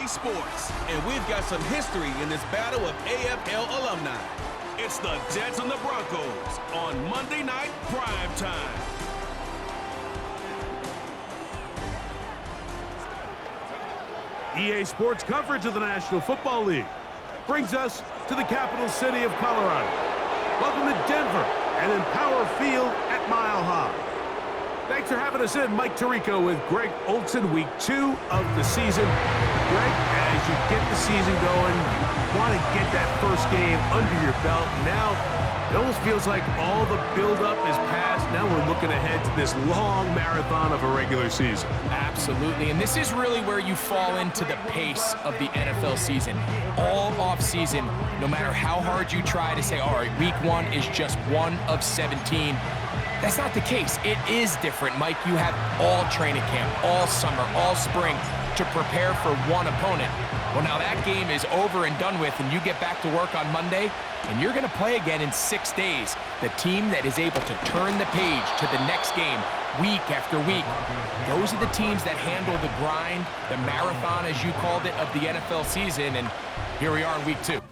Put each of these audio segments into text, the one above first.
EA Sports, and we've got some history in this battle of AFL alumni. It's the Jets and the Broncos on Monday Night Prime Time. EA Sports coverage of the National Football League brings us to the capital city of Colorado. Welcome to Denver and Empower Field at Mile High. Thanks for having us in. Mike Tirico with Greg Olsen, week 2 of the season. Greg, as you get the season going, you want to get that first game under your belt. Now, it almost feels like all the build-up is past. Now we're looking ahead to this long marathon of a regular season. Absolutely, and this is really where you fall into the pace of the NFL season. All off-season, no matter how hard you try to say, all right, week 1 is just 1 of 17, that's not the case. It is different, Mike. You have all training camp, all summer, all spring to prepare for one opponent. Well, now that game is over and done with, and you get back to work on Monday, and you're going to play again in 6 days. The team that is able to turn the page to the next game week after week, those are the teams that handle the grind, the marathon, as you called it, of the NFL season, and here we are in week 2.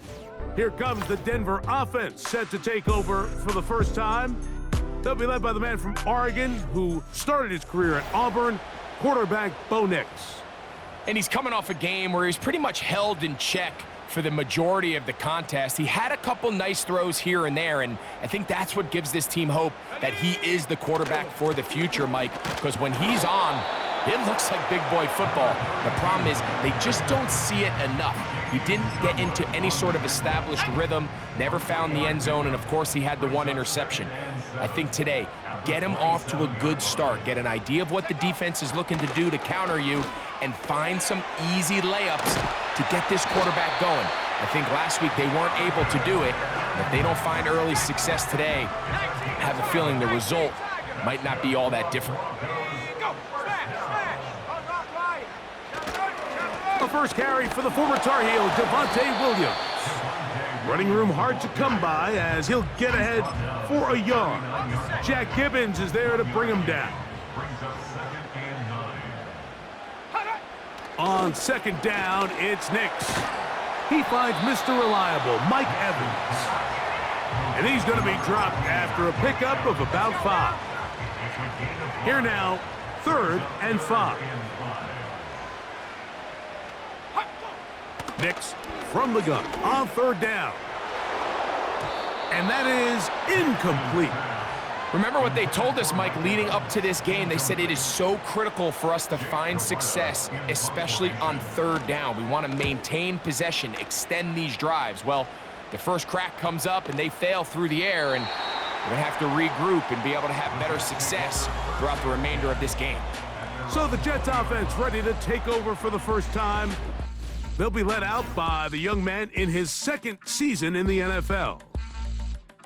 Here comes the Denver offense set to take over for the first time. They'll be led by the man from Oregon who started his career at Auburn, quarterback Bo Nix. And he's coming off a game where he's pretty much held in check for the majority of the contest. He had a couple nice throws here and there, and I think that's what gives this team hope that he is the quarterback for the future, Mike, because when he's on, it looks like big boy football. The problem is they just don't see it enough. He didn't get into any sort of established rhythm, never found the end zone, and of course he had the 1 interception. I think today, get him off to a good start, get an idea of what the defense is looking to do to counter you, and find some easy layups to get this quarterback going. I think last week they weren't able to do it, and if they don't find early success today, I have a feeling the result might not be all that different. The first carry for the former Tar Heel, Devontae Williams. Running room hard to come by as he'll get ahead for a yard. Jack Gibbons is there to bring him down. On second down, it's Nix. He finds Mr. Reliable, Mike Evans. And he's going to be dropped after a pickup of about 5. Here now, 3rd and 5. Nix from the gun on 3rd down. And that is incomplete. Remember what they told us, Mike, leading up to this game. They said it is so critical for us to find success, especially on 3rd down. We want to maintain possession, extend these drives. Well, the first crack comes up and they fail through the air, and we're going to have to regroup and be able to have better success throughout the remainder of this game. So the Jets offense ready to take over for the first time. They'll be led out by the young man in his 2nd season in the NFL.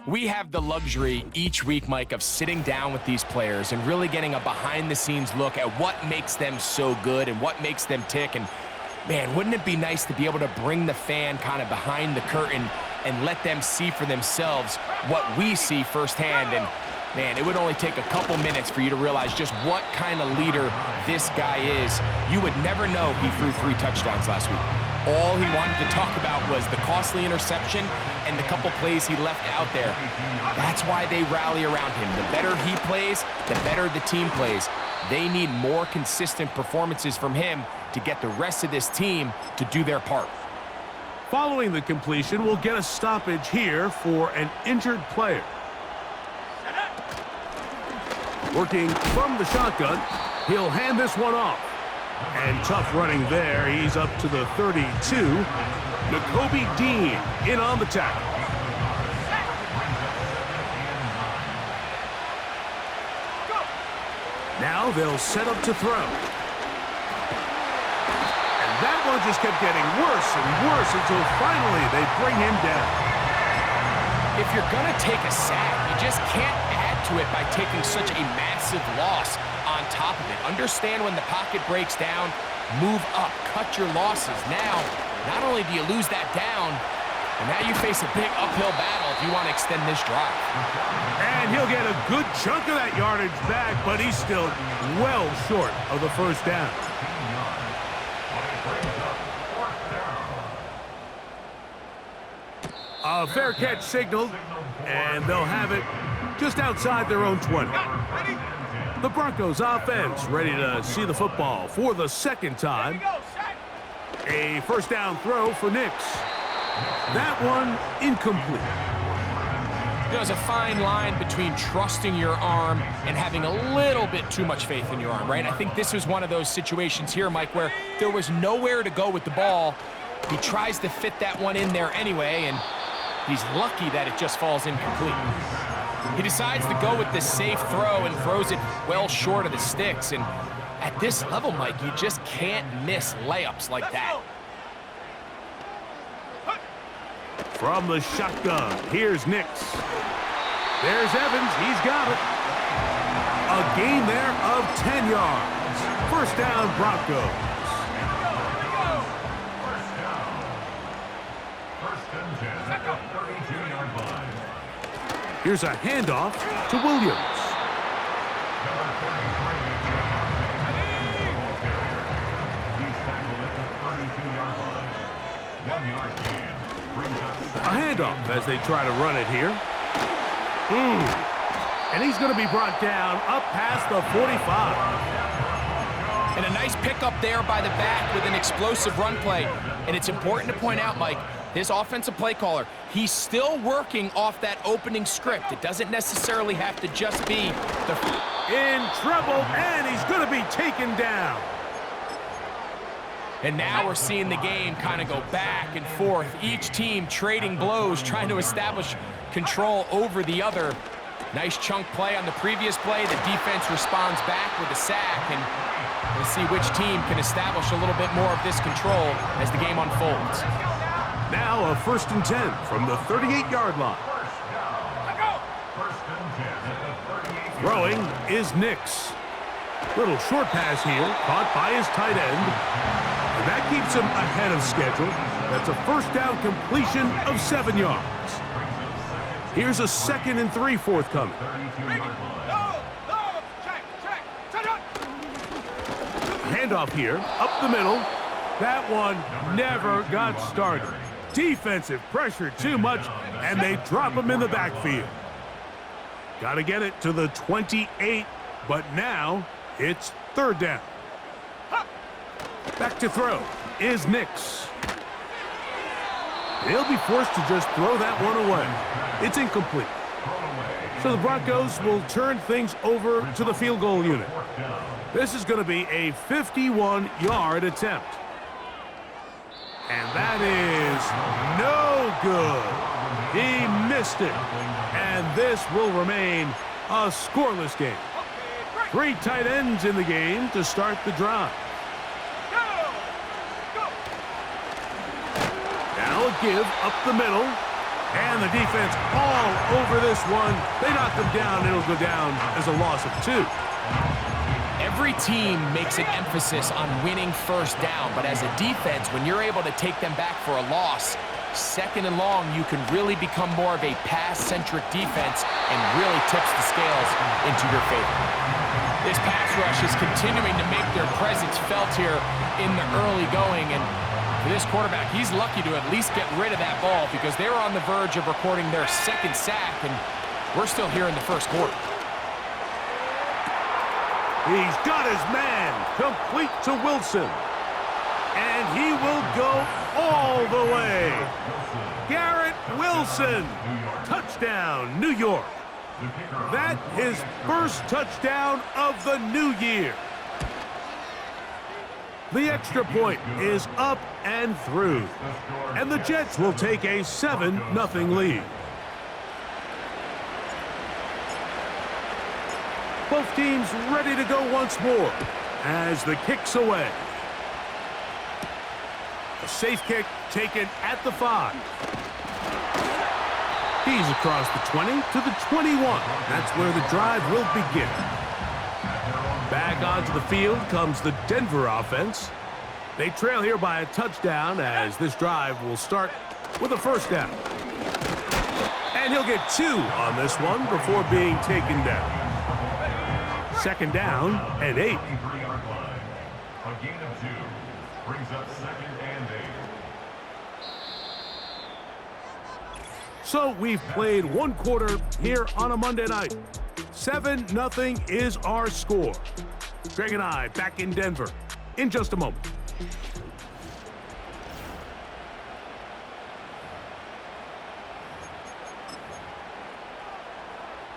We have the luxury each week, Mike, of sitting down with these players and really getting a behind-the-scenes look at what makes them so good and what makes them tick. And, man, wouldn't it be nice to be able to bring the fan kind of behind the curtain and let them see for themselves what we see firsthand? And, man, it would only take a couple minutes for you to realize just what kind of leader this guy is. You would never know he threw 3 touchdowns last week. All he wanted to talk about was the costly interception and the couple plays he left out there. That's why they rally around him. The better he plays, the better the team plays. They need more consistent performances from him to get the rest of this team to do their part. Following the completion, we'll get a stoppage here for an injured player. Working from the shotgun, he'll hand this one off. And tough running there. He's up to the 32. Nakobe Dean in on the tackle. Now they'll set up to throw. And that one just kept getting worse and worse until finally they bring him down. If you're going to take a sack, you just can't add to it by taking such a massive loss on top of it. Understand when the pocket breaks down, move up, cut your losses. Now, not only do you lose that down, but now you face a big uphill battle if you want to extend this drive. And he'll get a good chunk of that yardage back, but he's still well short of the first down. A fair catch signaled, and they'll have it just outside their own 20. The Broncos offense ready to see the football for the second time. A first down throw for Nix. That one incomplete. There's a fine line between trusting your arm and having a little bit too much faith in your arm, right? I think this was one of those situations here, Mike, where there was nowhere to go with the ball. He tries to fit that one in there anyway, and he's lucky that it just falls incomplete. He decides to go with the safe throw and throws it well short of the sticks. And at this level, Mike, you just can't miss layups like that. From the shotgun, here's Nix. There's Evans, he's got it. A gain there of 10 yards. First down, Broncos. Here's a handoff to Williams. A handoff as they try to run it here. And he's going to be brought down up past the 45. And a nice pickup there by the back with an explosive run play. And it's important to point out, Mike, this offensive play caller, he's still working off that opening script. It doesn't necessarily have to just be the... In trouble, and he's going to be taken down. And now we're seeing the game kind of go back and forth. Each team trading blows, trying to establish control over the other. Nice chunk play on the previous play. The defense responds back with a sack, and we'll see which team can establish a little bit more of this control as the game unfolds. Now a 1st and 10 from the 38-yard line. Throwing is Nix. Little short pass here, caught by his tight end. And that keeps him ahead of schedule. That's a first down completion of 7 yards. Here's a 2nd and 3 forthcoming. Handoff here, up the middle. That one never got started. Defensive pressure too much, and they drop him in the backfield. Got to get it to the 28, but now it's 3rd down. Back to throw is Nix. They'll be forced to just throw that one away. It's incomplete. So the Broncos will turn things over to the field goal unit. This is going to be a 51-yard attempt. And that is no good. He missed it. And this will remain a scoreless game. 3 tight ends in the game to start the drive. Now a give up the middle. And the defense all over this one. They knock him down. It'll go down as a loss of 2. Every team makes an emphasis on winning first down, but as a defense, when you're able to take them back for a loss, 2nd and long, you can really become more of a pass-centric defense and really tips the scales into your favor. This pass rush is continuing to make their presence felt here in the early going, and for this quarterback, he's lucky to at least get rid of that ball because they were on the verge of recording their 2nd sack, and we're still here in the 1st quarter. He's got his man complete to Wilson. And he will go all the way. Garrett Wilson. Touchdown, New York. That his first touchdown of the new year. The extra point is up and through. And the Jets will take a 7-0 lead. Both teams ready to go once more as the kick's away. A safe kick taken at the 5. He's across the 20 to the 21. That's where the drive will begin. Back onto the field comes the Denver offense. They trail here by a touchdown as this drive will start with a first down. And he'll get 2 on this one before being taken down. Second down and 8. A gain of 2 brings up 2nd and 8. So we've played one quarter here on a Monday night. 7-0 is our score. Greg and I back in Denver in just a moment.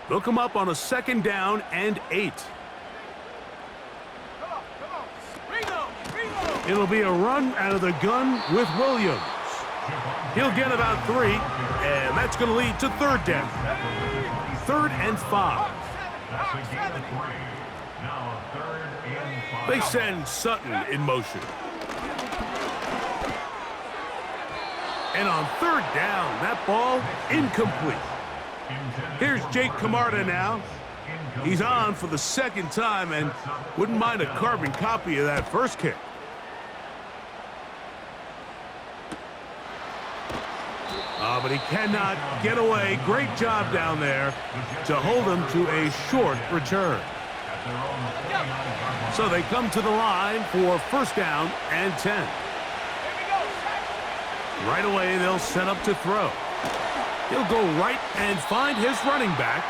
They'll come up on a 2nd down and 8. It'll be a run out of the gun with Williams. He'll get about 3, and that's going to lead to 3rd down. 3rd and 5. That's a gain of 3. Now 3rd and 5. They send Sutton in motion. And on 3rd down, that ball incomplete. Here's Jake Camarda now. He's on for the 2nd time and wouldn't mind a carbon copy of that first kick. But he cannot get away. Great job down there to hold him to a short return. So they come to the line for 1st down and 10. Right away, they'll set up to throw. He'll go right and find his running back.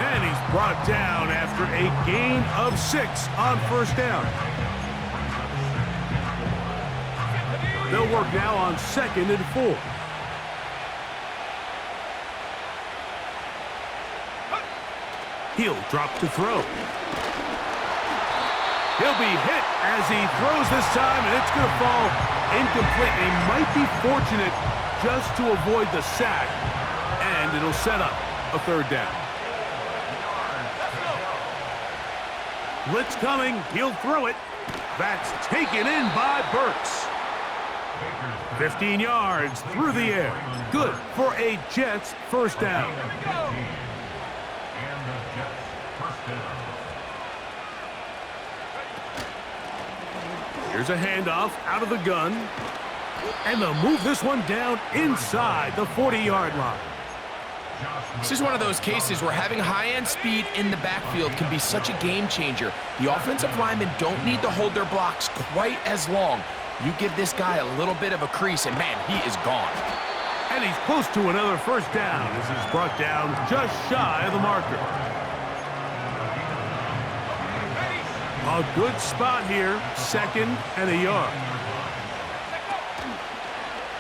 And he's brought down after a gain of 6 on 1st down. They'll work now on 2nd and 4. He'll drop to throw. He'll be hit as he throws this time, and it's going to fall incomplete. They might be fortunate just to avoid the sack, and it'll set up a 3rd down. Blitz coming. He'll throw it. That's taken in by Burks. 15 yards through the air. Good for a Jets 1st down. Here's a handoff out of the gun. And they'll move this one down inside the 40-yard line. This is one of those cases where having high-end speed in the backfield can be such a game changer. The offensive linemen don't need to hold their blocks quite as long. You give this guy a little bit of a crease, and man, he is gone. And he's close to another 1st down as he's brought down just shy of the marker. A good spot here, 2nd and a yard.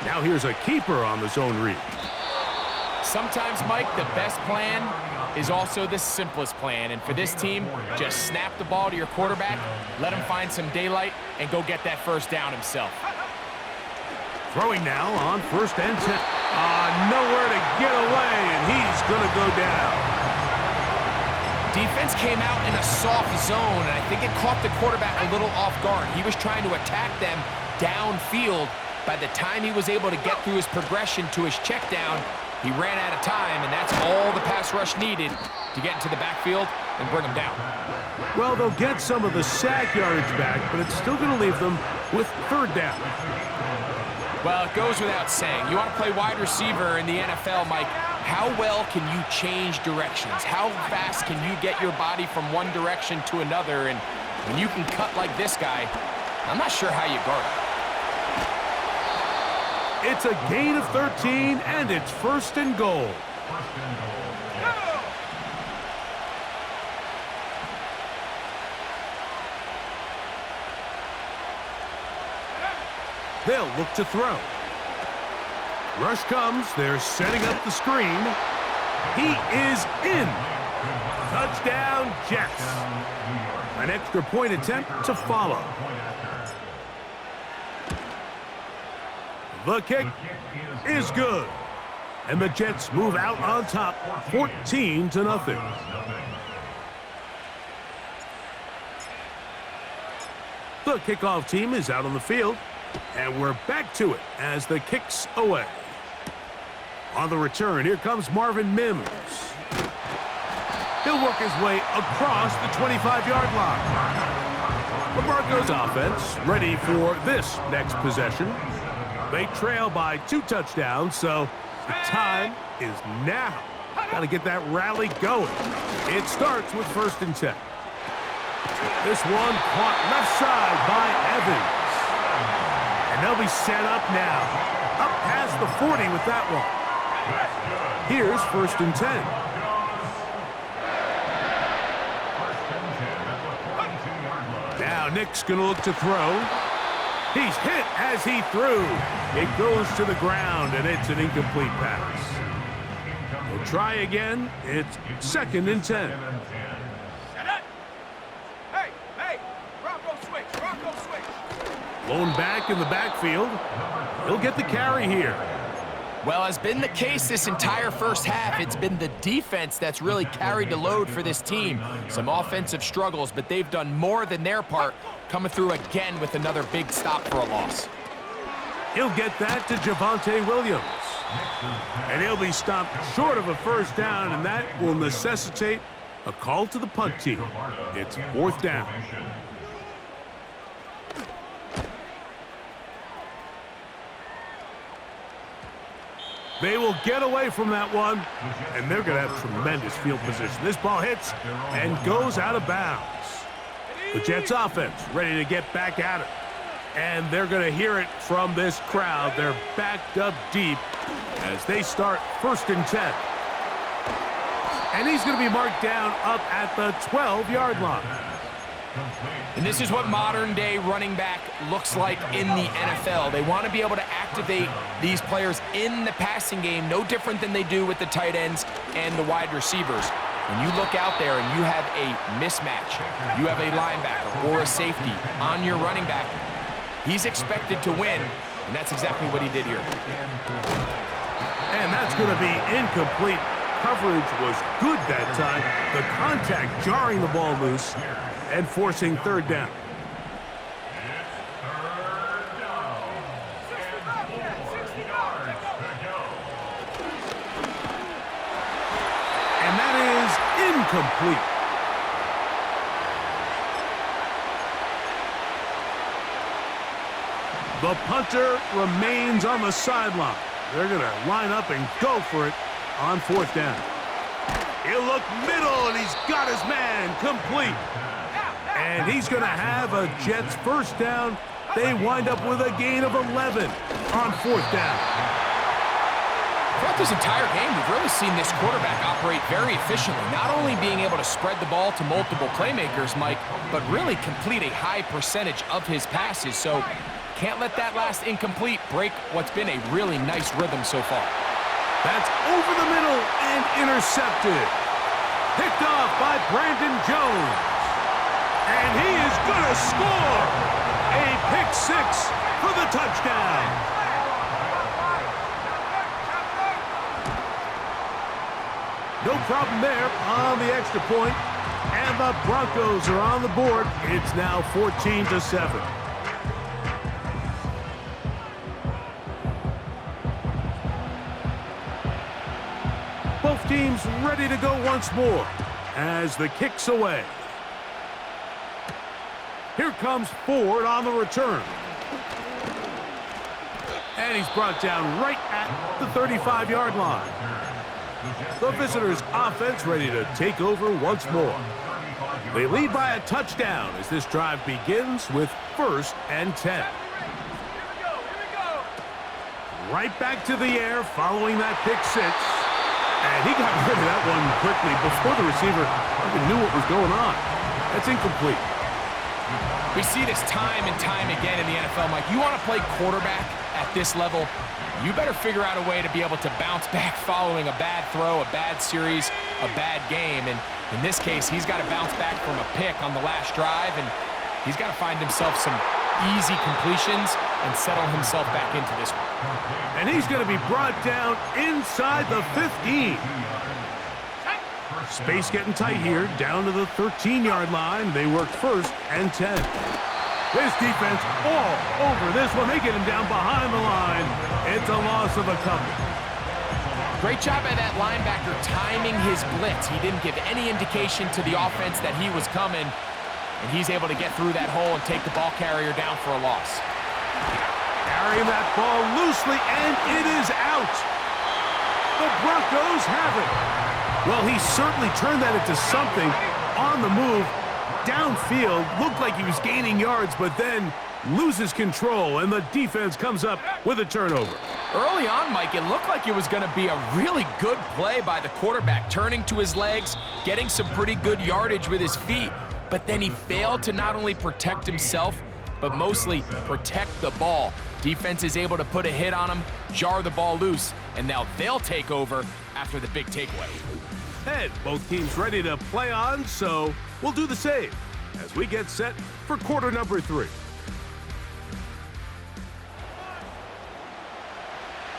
Now here's a keeper on the zone read. Sometimes, Mike, the best plan is also the simplest plan. And for this team, just snap the ball to your quarterback, let him find some daylight, and go get that 1st down himself. Throwing now on 1st and 10. Nowhere to get away, and he's going to go down. Defense came out in a soft zone, and I think it caught the quarterback a little off guard. He was trying to attack them downfield. By the time he was able to get through his progression to his check down, he ran out of time, and that's all the pass rush needed to get into the backfield and bring him down. Well, they'll get some of the sack yardage back, but it's still going to leave them with 3rd down. Well, it goes without saying. You want to play wide receiver in the NFL, Mike, how well can you change directions? How fast can you get your body from one direction to another? And when you can cut like this guy, I'm not sure how you guard it. It's a gain of 13, and it's 1st and goal. They'll look to throw. Rush comes. They're setting up the screen. He is in. Touchdown, Jets. An extra point attempt to follow. The kick is good. And the Jets move out on top, 14-0. The kickoff team is out on the field. And we're back to it as the kick's away. On the return, here comes Marvin Mims. He'll work his way across the 25-yard line. The Broncos offense ready for this next possession. They trail by 2 touchdowns, so the time is now. Got to get that rally going. It starts with 1st and 10. This one caught left side by Evans. And they'll be set up now. Up past the 40 with that one. Here's 1st and 10. Now Nick's going to look to throw. He's hit as he threw. It goes to the ground, and it's an incomplete pass. We'll try again. It's 2nd and 10. Blown back in the backfield. He'll get the carry here. Well, as been the case this entire first half, it's been the defense that's really carried the load for this team. Some offensive struggles, but they've done more than their part, coming through again with another big stop for a loss. He'll get that to Javonte Williams. And he'll be stopped short of a 1st down, and that will necessitate a call to the punt team. It's 4th down. They will get away from that one, and they're going to have tremendous field position. This ball hits and goes out of bounds. The Jets offense ready to get back at it. And they're going to hear it from this crowd. They're backed up deep as they start 1st and 10. And he's going to be marked down up at the 12-yard line. And this is what modern-day running back looks like in the NFL. They want to be able to activate these players in the passing game, no different than they do with the tight ends and the wide receivers. When you look out there and you have a mismatch, you have a linebacker or a safety on your running back, he's expected to win, and that's exactly what he did here. And that's going to be incomplete. Coverage was good that time. The contact jarring the ball loose and forcing 3rd down. And that is incomplete. The punter remains on the sideline. They're going to line up and go for it on 4th down. He'll look middle, and he's got his man complete. And he's going to have a Jets 1st down. They wind up with a gain of 11 on 4th down. Throughout this entire game, we've really seen this quarterback operate very efficiently, not only being able to spread the ball to multiple playmakers, Mike, but really complete a high percentage of his passes. So can't let that last incomplete break what's been a really nice rhythm so far. That's over the middle and intercepted. Picked off by Brandon Jones. And he is going to score a pick 6 for the touchdown. No problem there on the extra point. And the Broncos are on the board. It's now 14-7. Both teams ready to go once more as the kick's away. Here comes Ford on the return. And he's brought down right at the 35-yard line. The visitors' offense ready to take over once more. They lead by a touchdown as this drive begins with 1st and 10. Right back to the air following that pick 6. And he got rid of that one quickly before the receiver even knew what was going on. That's incomplete. We see this time and time again in the NFL, Mike. You want to play quarterback at this level, you better figure out a way to be able to bounce back following a bad throw, a bad series, a bad game. And in this case, he's got to bounce back from a pick on the last drive, and he's got to find himself some easy completions and settle himself back into this one. And he's going to be brought down inside the 15. Space getting tight here, down to the 13-yard line. They work 1st and 10. This defense all over this one. They get him down behind the line. It's a loss of a couple. Great job by that linebacker timing his blitz. He didn't give any indication to the offense that he was coming, and he's able to get through that hole and take the ball carrier down for a loss. Carrying that ball loosely, and it is out. The Broncos have it. Well, he certainly turned that into something on the move. Downfield, looked like he was gaining yards, but then loses control, and the defense comes up with a turnover. Early on, Mike, it looked like it was going to be a really good play by the quarterback, turning to his legs, getting some pretty good yardage with his feet, but then he failed to not only protect himself, but mostly protect the ball. Defense is able to put a hit on him, jar the ball loose, and now they'll take over after the big takeaway. And both teams ready to play on, so we'll do the same as we get set for quarter number 3.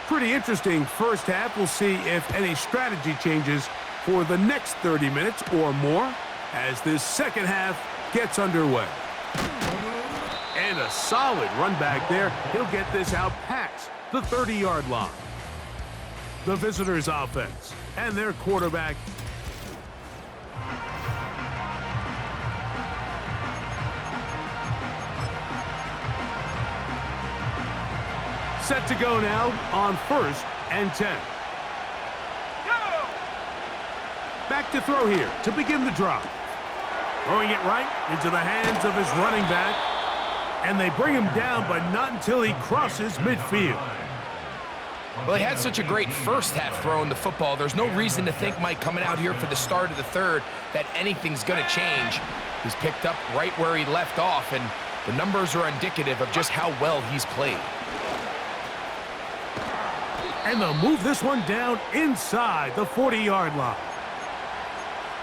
Pretty interesting first half. We'll see if any strategy changes for the next 30 minutes or more as this second half gets underway. And a solid run back there. He'll get this out past the 30-yard line. The visitors' offense and their quarterback. Set to go now on 1st and 10. Back to throw here to begin the drive. Throwing it right into the hands of his running back. And they bring him down, but not until he crosses midfield. Well, he had such a great first half throwing the football. There's no reason to think, Mike, coming out here for the start of the third, that anything's going to change. He's picked up right where he left off, and the numbers are indicative of just how well he's played. And they'll move this one down inside the 40-yard line.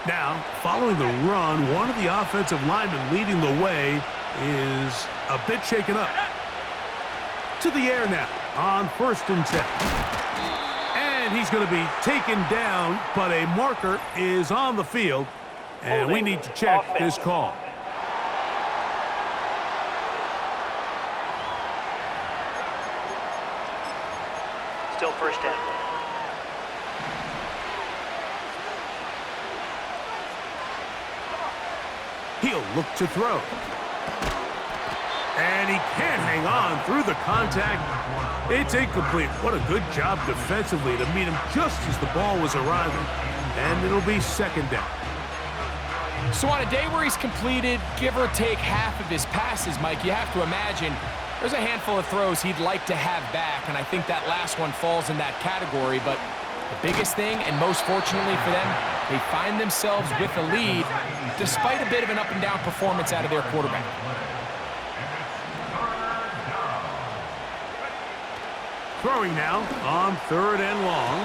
Now, following the run, one of the offensive linemen leading the way is a bit shaken up. To the air now on 1st and 10. And he's going to be taken down, but a marker is on the field, and we need to check this call. Still first down. He'll look to throw. And he can't hang on through the contact. It's incomplete. What a good job defensively to meet him just as the ball was arriving. And it'll be second down. So on a day where he's completed, give or take half of his passes, Mike, you have to imagine there's a handful of throws he'd like to have back, and I think that last one falls in that category. But the biggest thing, and most fortunately for them, they find themselves with a lead despite a bit of an up-and-down performance out of their quarterback. Throwing now on 3rd and long,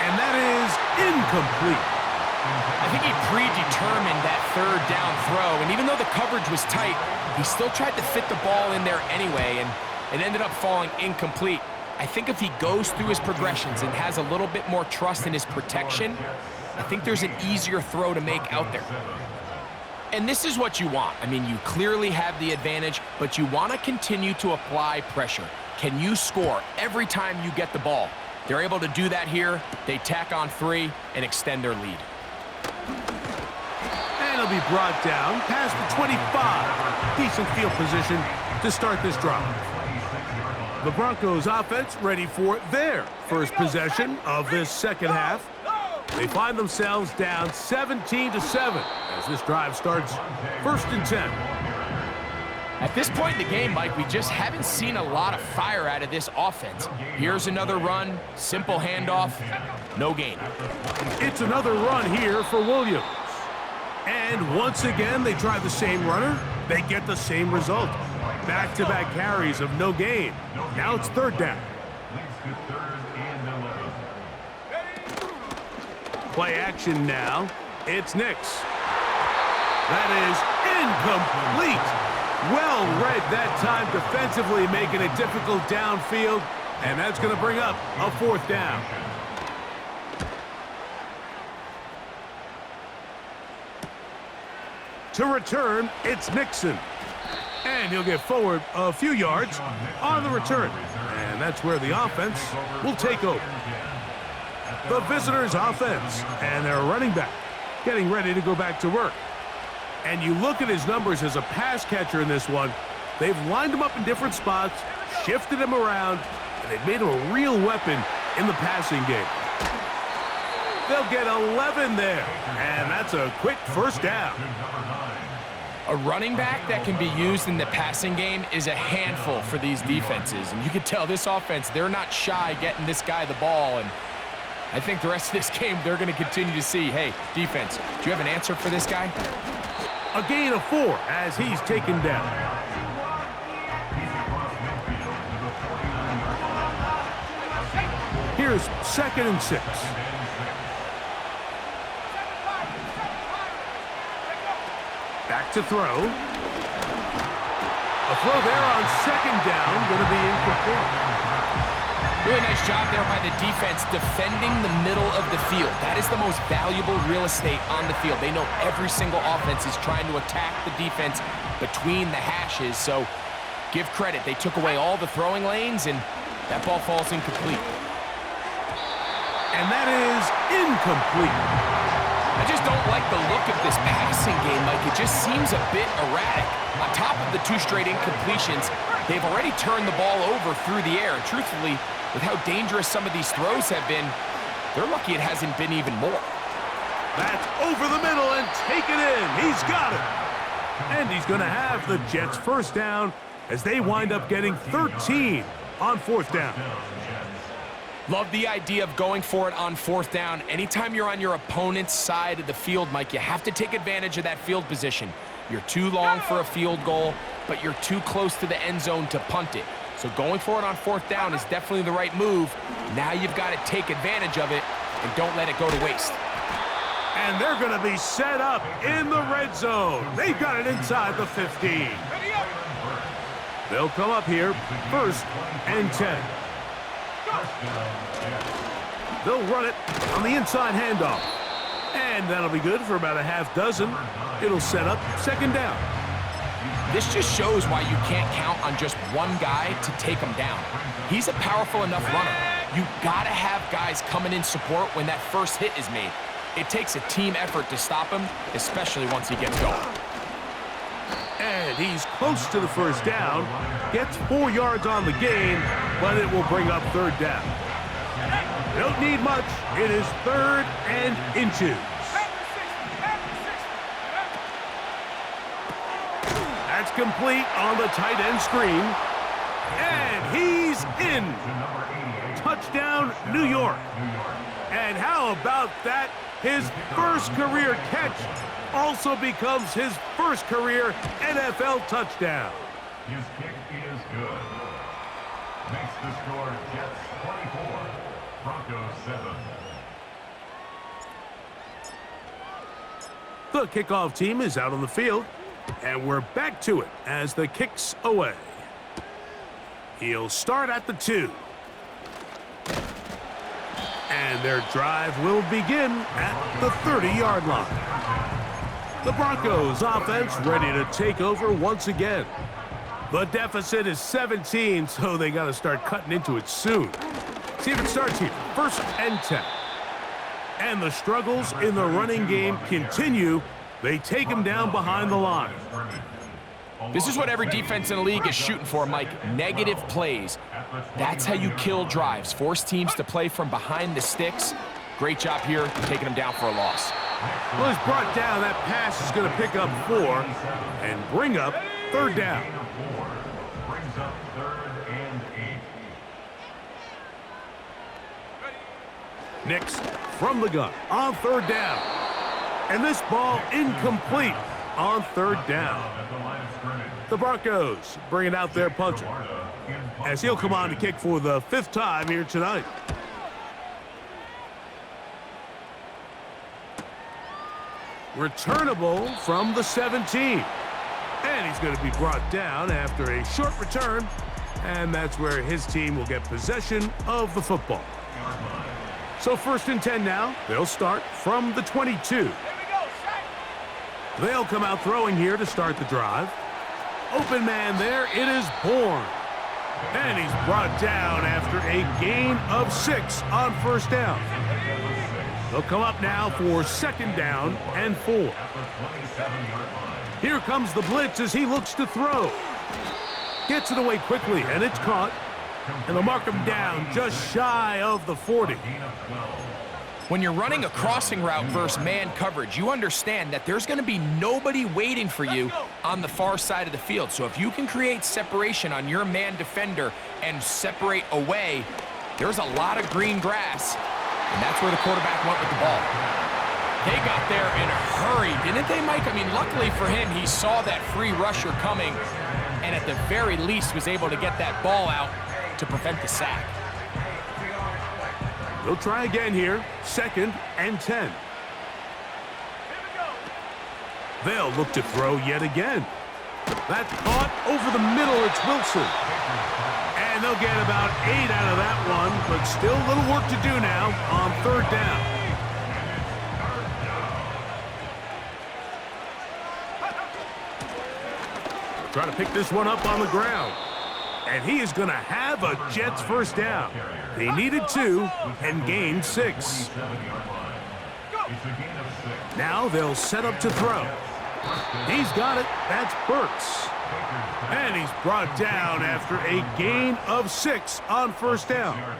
and that is incomplete. I think he predetermined that 3rd down throw, and even though the coverage was tight, he still tried to fit the ball in there anyway, and it ended up falling incomplete. I think if he goes through his progressions and has a little bit more trust in his protection, I think there's an easier throw to make out there. And this is what you want. I mean, you clearly have the advantage, but you want to continue to apply pressure. Can you score every time you get the ball? They're able to do that here. They tack on 3 and extend their lead. And he'll be brought down past the 25. Decent field position to start this drive. The Broncos offense ready for their first possession of this second half. They find themselves down 17-7 as this drive starts 1st and 10. At this point in the game, Mike, we just haven't seen a lot of fire out of this offense. Here's another run, simple handoff, no gain. It's another run here for Williams. And once again, they try the same runner. They get the same result. Back-to-back carries of no gain. Now it's 3rd down. Play action now. It's Nix. That is incomplete. Well read that time defensively, making it difficult downfield, and that's going to bring up a 4th down. To return, it's Nixon. And he'll get forward a few yards on the return. And that's where the offense will take over. The visitors' offense and their running back getting ready to go back to work. And you look at his numbers as a pass catcher in this one. They've lined him up in different spots, shifted him around, and they've made him a real weapon in the passing game. They'll get 11 there, and that's a quick 1st down. A running back that can be used in the passing game is a handful for these defenses. And you can tell this offense, they're not shy getting this guy the ball. And I think the rest of this game, they're going to continue to see, hey, defense, do you have an answer for this guy? A gain of 4 as he's taken down. Here's 2nd and 6. Back to throw. A throw there on 2nd down, going to be incomplete. Really nice job there by the defense defending the middle of the field. That is the most valuable real estate on the field. They know every single offense is trying to attack the defense between the hashes. So give credit. They took away all the throwing lanes, and that ball falls incomplete. And that is incomplete. I just don't like the look of this passing game, Mike. It just seems a bit erratic. On top of the 2 straight incompletions, they've already turned the ball over through the air. And truthfully, with how dangerous some of these throws have been, they're lucky it hasn't been even more. That's over the middle and taken in. He's got it. And he's going to have the Jets' first down as they wind up getting 13 on 4th down. Love the idea of going for it on 4th down. Anytime you're on your opponent's side of the field, Mike, you have to take advantage of that field position. You're too long for a field goal, but you're too close to the end zone to punt it. So going for it on 4th down is definitely the right move. Now you've got to take advantage of it and don't let it go to waste. And they're going to be set up in the red zone. They've got it inside the 15. They'll come up here, 1st and 10. They'll run it on the inside handoff. And that'll be good for about a half dozen. It'll set up 2nd down. This just shows why you can't count on just one guy to take him down. He's a powerful enough runner. You gotta have guys coming in support when that first hit is made. It takes a team effort to stop him, especially once he gets going. And he's close to the 1st down. Gets 4 yards on the gain, but it will bring up 3rd down. Don't need much. It is 3rd and inches. That's complete on the tight end screen. And he's in. Touchdown, New York. And how about that? His first career catch also becomes his first career NFL touchdown. His kick is good. Makes the score Jets 24, Broncos 7. The kickoff team is out on the field, and we're back to it as the kick's away. He'll start at the 2. And their drive will begin at the 30-yard line. The Broncos offense ready to take over once again. The deficit is 17, so they got to start cutting into it soon. See if it starts here. 1st and 10. And the struggles in the running game continue. They take him down behind the line. This is what every defense in the league is shooting for, Mike. Negative plays. That's how you kill drives. Force teams to play from behind the sticks. Great job here, taking them down for a loss. Well, he's brought down. That pass is going to pick up 4 and bring up 3rd down. Brings up 3rd and 8. Nix from the gun on 3rd down. And this ball incomplete on 3rd down. The Broncos bringing out their punter as he'll come on to kick for the 5th time here tonight. Returnable from the 17. And he's going to be brought down after a short return. And that's where his team will get possession of the football. So 1st and 10 now. They'll start from the 22. They'll come out throwing here to start the drive. Open man there. It is Bourne. And he's brought down after a gain of 6 on 1st down. They'll come up now for 2nd down and 4. Here comes the blitz as he looks to throw. Gets it away quickly, and it's caught. And they'll mark him down just shy of the 40. When you're running a crossing route versus man coverage, you understand that there's going to be nobody waiting for you on the far side of the field. So if you can create separation on your man defender and separate away, there's a lot of green grass, and that's where the quarterback went with the ball. They got there in a hurry, didn't they, Mike? I mean, luckily for him, he saw that free rusher coming, and at the very least was able to get that ball out to prevent the sack. They'll try again here, 2nd and 10. They'll look to throw yet again. That's caught over the middle. It's Wilson. And they'll get about 8 out of that one, but still a little work to do now on 3rd down. Trying to pick this one up on the ground. And he is going to have a Jets 1st down. They needed 2 and gained 6. Now they'll set up to throw. He's got it. That's Burks. And he's brought down after a gain of 6 on 1st down.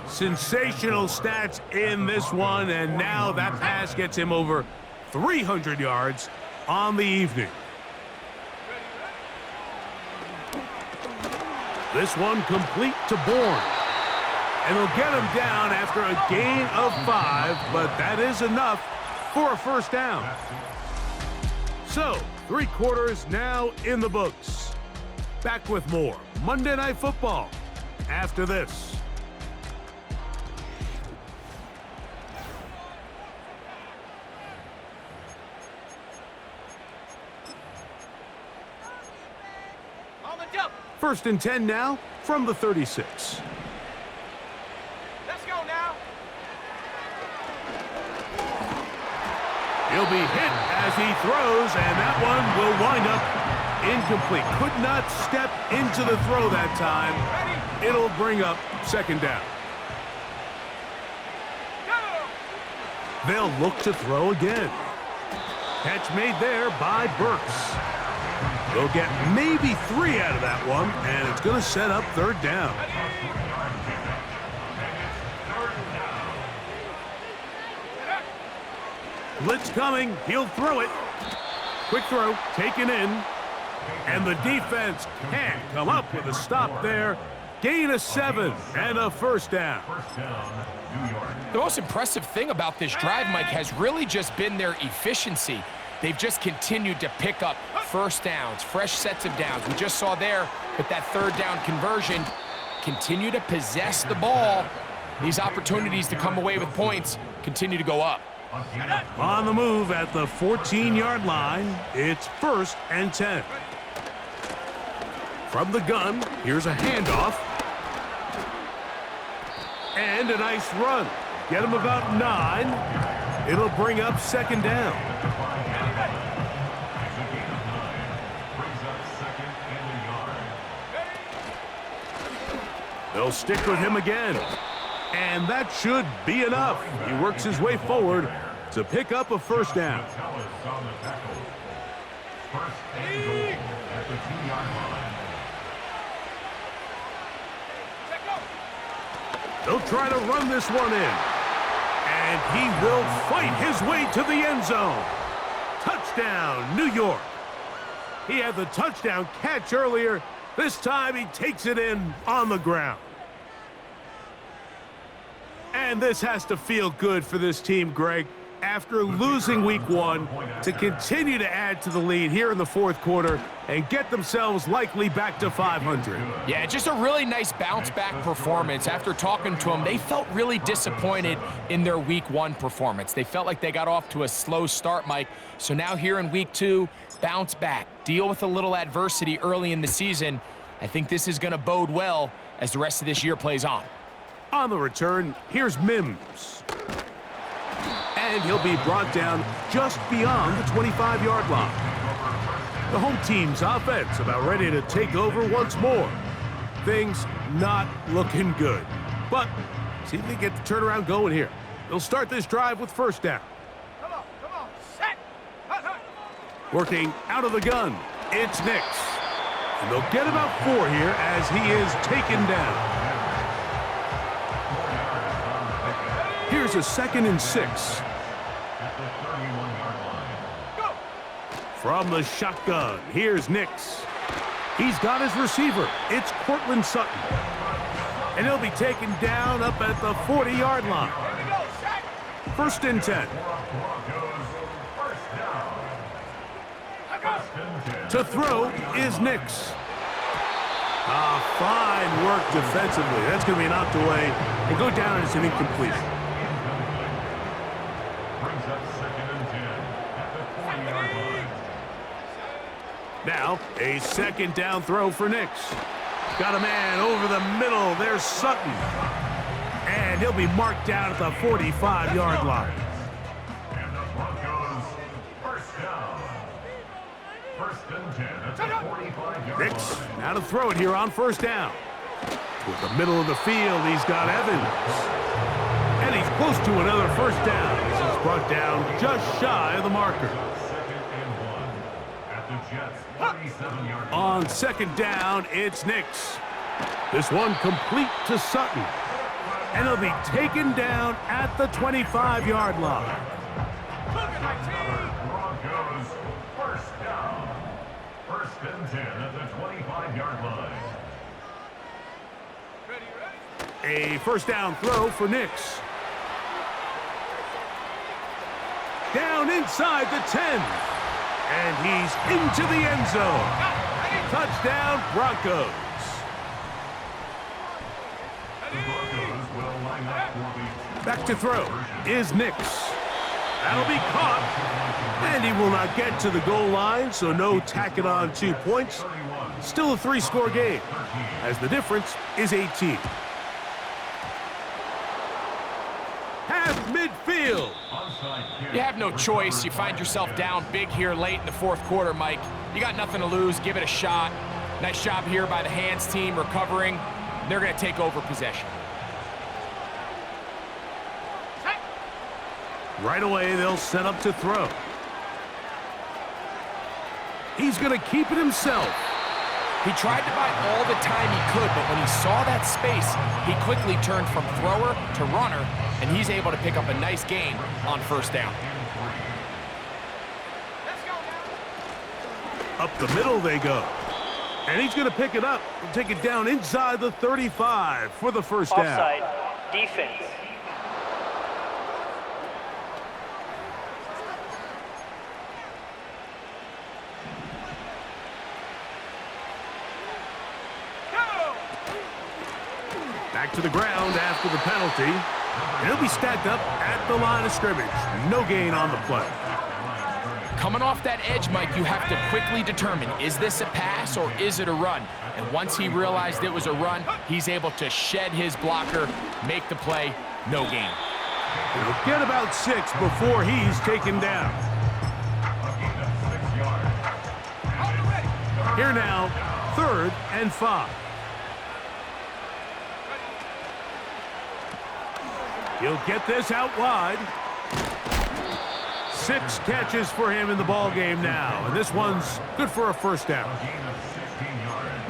Sensational stats in this one, and now that pass gets him over 300 yards on the evening. This one complete to Bourne. And they'll get him down after a gain of 5, but that is enough for a 1st down. So, 3 quarters now in the books. Back with more Monday Night Football after this. On the jump. 1st and 10 now from the 36. Let's go now. He'll be hit as he throws, and that one will wind up incomplete. Could not step into the throw that time. It'll bring up 2nd down. They'll look to throw again. Catch made there by Burks. They'll get maybe 3 out of that one, and it's going to set up 3rd down. Blitz coming. He'll throw it. Quick throw, taken in. And the defense can't come up with a stop there. Gain of 7 and a 1st down. The most impressive thing about this drive, Mike, has really just been their efficiency. They've just continued to pick up 1st downs, fresh sets of downs. We just saw there with that 3rd down conversion, continue to possess the ball. These opportunities to come away with points continue to go up. On the move at the 14-yard line, it's 1st and 10. From the gun, here's a handoff. And a nice run. Get him about 9. It'll bring up 2nd down. They'll stick with him again. And that should be enough. He works his way forward to pick up a 1st down. 1st and goal at the 2-yard line. They'll try to run this one in. And he will fight his way to the end zone. Touchdown, New York. He had the touchdown catch earlier. This time he takes it in on the ground. And this has to feel good for this team, Greg. After losing week 1, to continue to add to the lead here in the 4th quarter and get themselves likely back to 500. Yeah, just a really nice bounce-back performance. After talking to them, they felt really disappointed in their week 1 performance. They felt like they got off to a slow start, Mike. So now here in week 2, bounce back, deal with a little adversity early in the season. I think this is going to bode well as the rest of this year plays on. On the return, here's Mims. And he'll be brought down just beyond the 25-yard line. The home team's offense about ready to take over once more. Things not looking good. But see if they get the turnaround going here. They'll start this drive with 1st down. Come on, set. Working out of the gun, it's Nix. And they'll get about 4 here as he is taken down. Here's Here's a 2nd and 6. At the 31-yard line. Go. From the shotgun, here's Nix. He's got his receiver. It's Cortland Sutton. And he'll be taken down up at the 40-yard line. Here we go. Set. 1st and 10. Broncos, first down. I go. First and 10. To throw is Nix. Fine work defensively. That's going to be knocked away and go down as an incompletion. Brings up 2nd and 10 at the 40-yard line. Now, a 2nd down throw for Nix. Got a man over the middle. There's Sutton. And he'll be marked down at the 45-yard line. And the Broncos, first down. 1st and 10 at the 45-yard Nix, line. now to throw it here on 1st down. Toward the middle of the field, he's got Evans. And he's close to another 1st down. He's brought down just shy of the marker. 2nd and 1 at the Jets' 37-yard line. On 2nd down, it's Nix. This one complete to Sutton. And he'll be taken down at the 25-yard line. Look at my team. Broncos, first down. 1st and 10 at the 25-yard line. Ready, ready. A 1st down throw for Nix. Down inside the 10. And he's into the end zone. Touchdown, Broncos. The Broncos will line up for the Back to throw is Nix. That'll be caught. And he will not get to the goal line, so no tacking on 2 points. Still a 3-score game, as the difference is 18. Half midfield. onside kick. You have no choice. You find yourself down big here late in the 4th quarter, Mike. You got nothing to lose. Give it a shot. Nice job here by the hands team recovering. They're going to take over possession. Set. Right away, they'll set up to throw. He's going to keep it himself. He tried to buy all the time he could, but when he saw that space, he quickly turned from thrower to runner, and he's able to pick up a nice gain on 1st down. Let's go now. Up the middle they go. And he's going to pick it up and take it down inside the 35 for the 1st down. Offside. Defense. Go. Back to the ground after the penalty. And he'll be stacked up at the line of scrimmage. No gain on the play. Coming off that edge, Mike, you have to quickly determine, is this a pass or is it a run? And once he realized it was a run, he's able to shed his blocker, make the play, no gain. He'll get about 6 before he's taken down. On the ready. Here now, 3rd and 5. He'll get this out wide. 6 catches for him in the ball game now, and this one's good for a 1st down.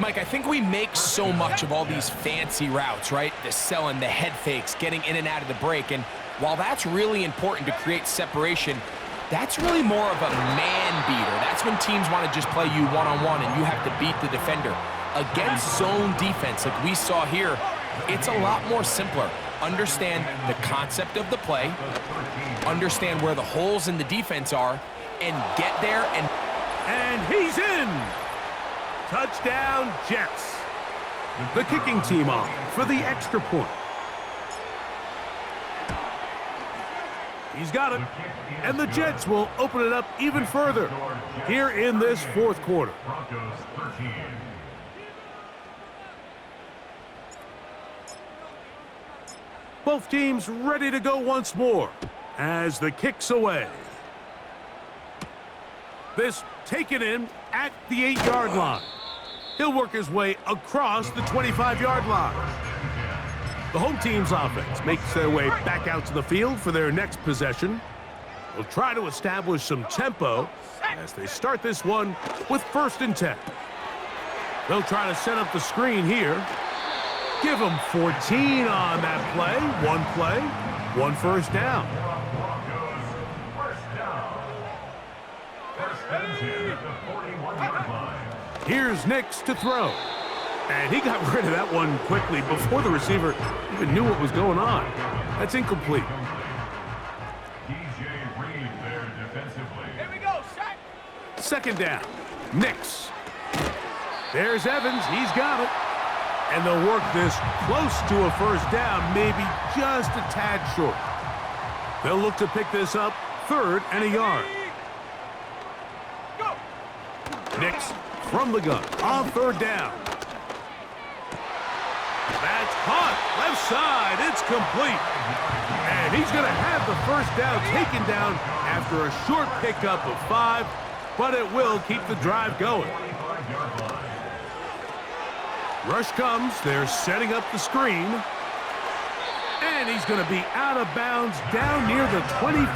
Mike, I think we make so much of all these fancy routes, right? The selling, the head fakes, getting in and out of the break, and while that's really important to create separation, that's really more of a man beater. That's when teams want to just play you one-on-one and you have to beat the defender. Against zone defense, like we saw here, it's a lot more simpler. Understand the concept of the play, understand where the holes in the defense are, and get there and... And he's in! Touchdown, Jets. The kicking team on for the extra point. He's got it. And the Jets will open it up even further here in this 4th quarter. Broncos 13. Both teams ready to go once more as the kick's away. This taken in at the 8-yard line. He'll work his way across the 25-yard line. The home team's offense makes their way back out to the field for their next possession. They'll try to establish some tempo as they start this one with 1st and 10. They'll try to set up the screen here. Give them 14 on that play. One play. One first down. Broncos, first down. First and 10 at the 41-yard line. Here's Nix to throw. And he got rid of that one quickly before the receiver even knew what was going on. That's incomplete. DJ Reed there defensively. Here we go, set. Second down. Nix. There's Evans. He's got it. And they'll work this close to a first down, maybe just a tad short. They'll look to pick this up, 3rd and a yard. Go. Nix from the gun on 3rd down. That's caught. Left side. It's complete. And he's going to have the first down taken down after a short pickup of 5, but it will keep the drive going. Rush comes. They're setting up the screen. And he's going to be out of bounds down near the 25.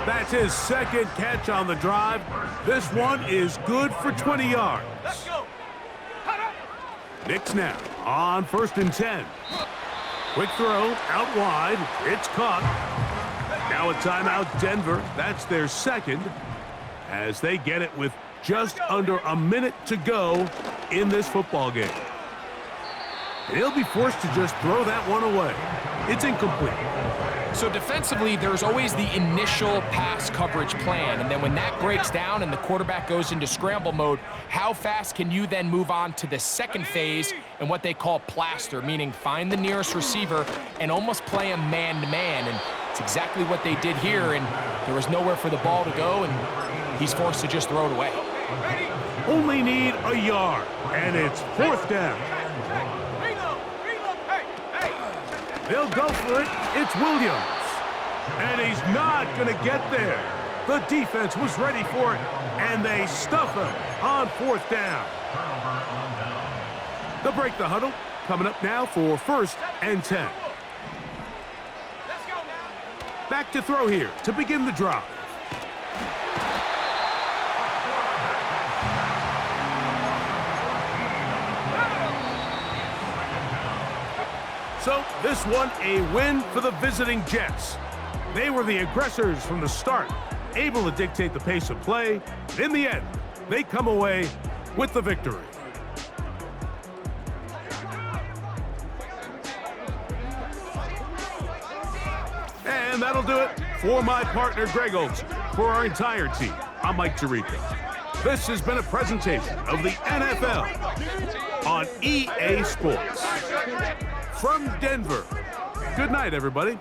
That's his 2nd catch on the drive. This one is good for 20 yards. Let's go. Cut up. Nix now on 1st and 10. Quick throw out wide. It's caught. Now a timeout, Denver. That's their 2nd as they get it with just under a minute to go in this football game. He'll be forced to just throw that one away. It's incomplete. So defensively, there's always the initial pass coverage plan, and then when that breaks down and the quarterback goes into scramble mode, how fast can you then move on to the 2nd phase and what they call plaster, meaning find the nearest receiver and almost play him man-to-man, and it's exactly what they did here, and there was nowhere for the ball to go, and he's forced to just throw it away. Ready. Only need a yard, and it's 4th down. Reload. Reload. Hey. They'll go for it. It's Williams. And he's not going to get there. The defense was ready for it, and they stuff him on 4th down. They'll break the huddle. Coming up now for 1st and 10. Let's go now. Back to throw here to begin the drive. So this one a win for the visiting Jets. They were the aggressors from the start, able to dictate the pace of play. In the end, they come away with the victory. And that'll do it for my partner, Greg Olson. For our entire team, I'm Mike Tirico. This has been a presentation of the NFL on EA Sports. From Denver, good night, everybody.